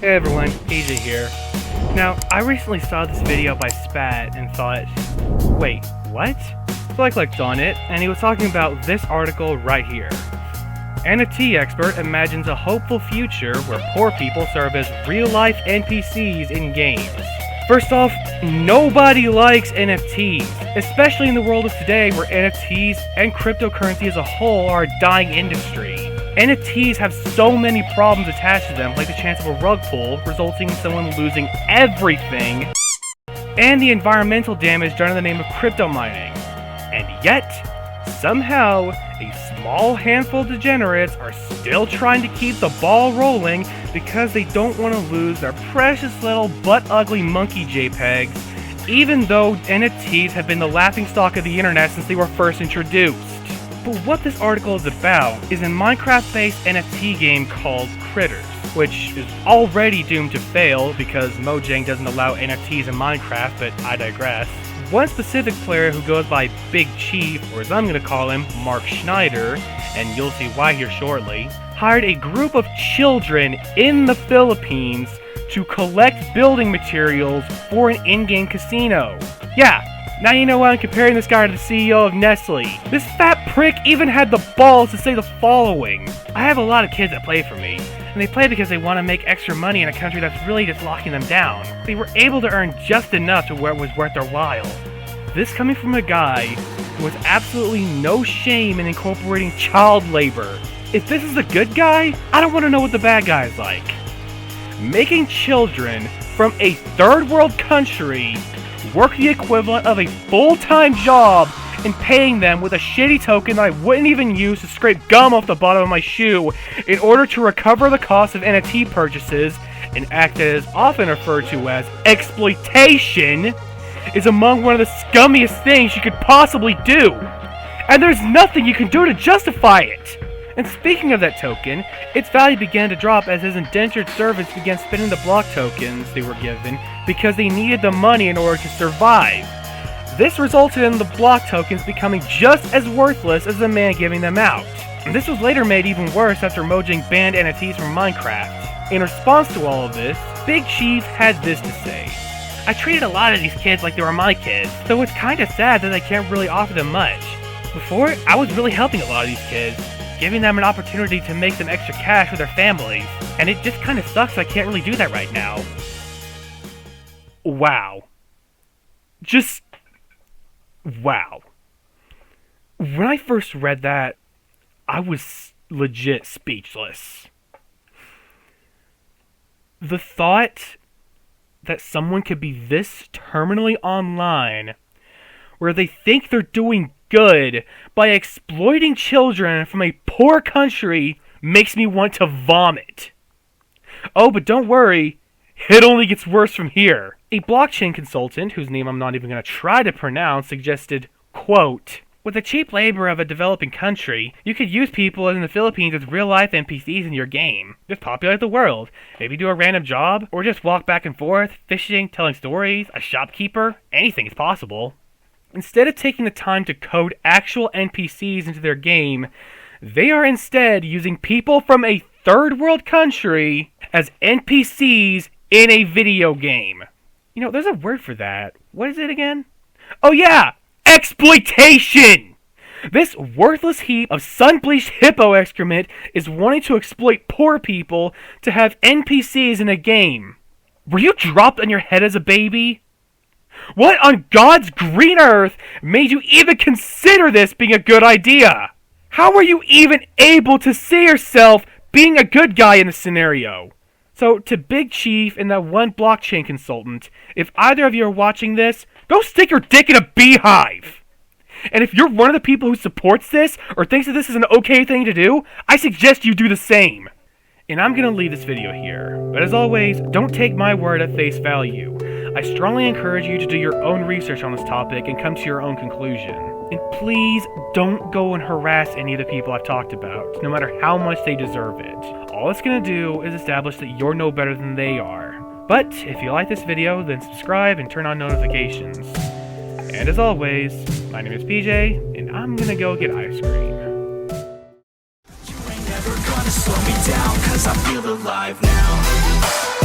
Hey everyone, PJ here. Now, I recently saw this video by Spat and thought, wait, what? So I clicked on it, and he was talking about this article right here. NFT expert imagines a hopeful future where poor people serve as real-life NPCs in games. First off, nobody likes NFTs, especially in the world of today where NFTs and cryptocurrency as a whole are a dying industry. NFTs have so many problems attached to them, like the chance of a rug pull, resulting in someone losing everything, and the environmental damage done in the name of crypto mining. And yet, somehow, a small handful of degenerates are still trying to keep the ball rolling because they don't want to lose their precious little butt-ugly monkey JPEGs, even though NFTs have been the laughingstock of the internet since they were first introduced. But what this article is about is a Minecraft-based NFT game called Critters, which is already doomed to fail because Mojang doesn't allow NFTs in Minecraft, but I digress. One specific player who goes by Big Chief, or as I'm going to call him, Mark Schneider, and you'll see why here shortly, hired a group of children in the Philippines to collect building materials for an in-game casino. Yeah. Now you know why I'm comparing this guy to the CEO of Nestle. This fat prick even had the balls to say the following. I have a lot of kids that play for me, and they play because they want to make extra money in a country that's really just locking them down. They were able to earn just enough to where it was worth their while. This coming from a guy who has absolutely no shame in incorporating child labor. If this is the good guy, I don't want to know what the bad guy is like. Making children from a third world country work the equivalent of a full-time job and paying them with a shitty token that I wouldn't even use to scrape gum off the bottom of my shoe in order to recover the cost of NFT purchases, an act that is often referred to as exploitation, is among one of the scummiest things you could possibly do. And there's nothing you can do to justify it. And speaking of that token, its value began to drop as his indentured servants began spending the block tokens they were given because they needed the money in order to survive. This resulted in the block tokens becoming just as worthless as the man giving them out. And this was later made even worse after Mojang banned NFTs from Minecraft. In response to all of this, Big Chief had this to say. I treated a lot of these kids like they were my kids, so it's kinda sad that I can't really offer them much. Before, I was really helping a lot of these kids, giving them an opportunity to make some extra cash with their families, and it just kinda sucks I can't really do that right now. Wow. Just... wow. When I first read that, I was legit speechless. The thought that someone could be this terminally online, where they think they're doing good by exploiting children from a poor country, makes me want to vomit. Oh, but don't worry, it only gets worse from here. A blockchain consultant, whose name I'm not even going to try to pronounce, suggested, quote, with the cheap labor of a developing country, you could use people in the Philippines as real-life NPCs in your game. Just populate the world. Maybe do a random job, or just walk back and forth, fishing, telling stories, a shopkeeper. Anything is possible. Instead of taking the time to code actual NPCs into their game, they are instead using people from a third world country as NPCs in a video game. You know, there's a word for that. What is it again? Oh yeah! Exploitation! This worthless heap of sun-bleached hippo excrement is wanting to exploit poor people to have NPCs in a game. Were you dropped on your head as a baby? What on God's green earth made you even consider this being a good idea? How were you even able to see yourself being a good guy in this scenario? So, to Big Chief and that one blockchain consultant, if either of you are watching this, go stick your dick in a beehive! And if you're one of the people who supports this, or thinks that this is an okay thing to do, I suggest you do the same. And I'm gonna leave this video here, but as always, don't take my word at face value. I strongly encourage you to do your own research on this topic and come to your own conclusion. And please don't go and harass any of the people I've talked about, no matter how much they deserve it. All it's gonna do is establish that you're no better than they are. But if you like this video, then subscribe and turn on notifications. And as always, my name is PJ, and I'm gonna go get ice cream. Slow me down, cause I feel alive now.